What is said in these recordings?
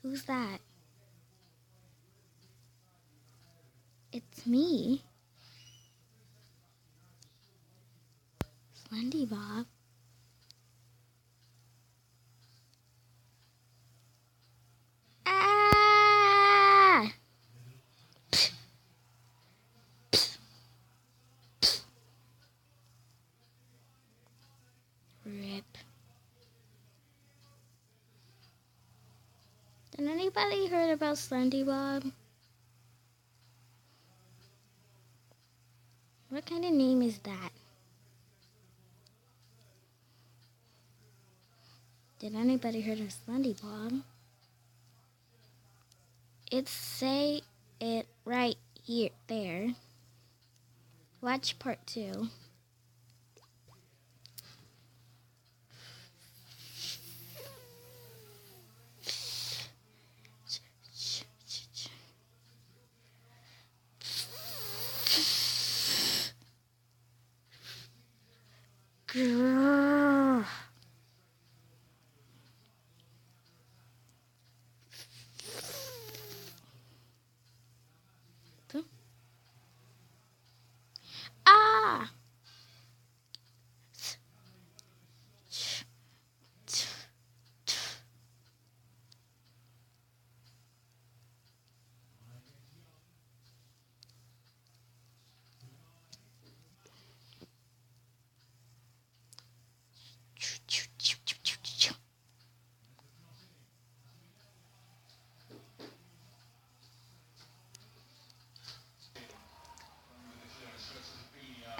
Who's that? It's me. Slendy Bob. Ah! Rip. Did anybody heard about Slendy Bob? What kind of name is that? Did anybody heard of Slendy Bob? It's say it right here, there. Watch part 2. Grrr. Ah!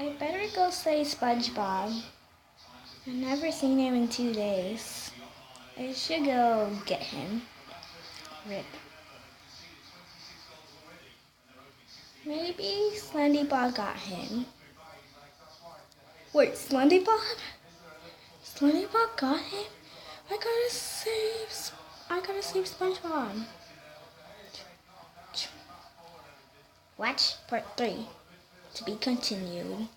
I better go say SpongeBob. I've never seen him in 2 days. I should go get him. Rip. Maybe Slendy Bob got him. Wait, Slendy Bob? Slendy Bob got him? I gotta save SpongeBob. Watch part 3 to be continued.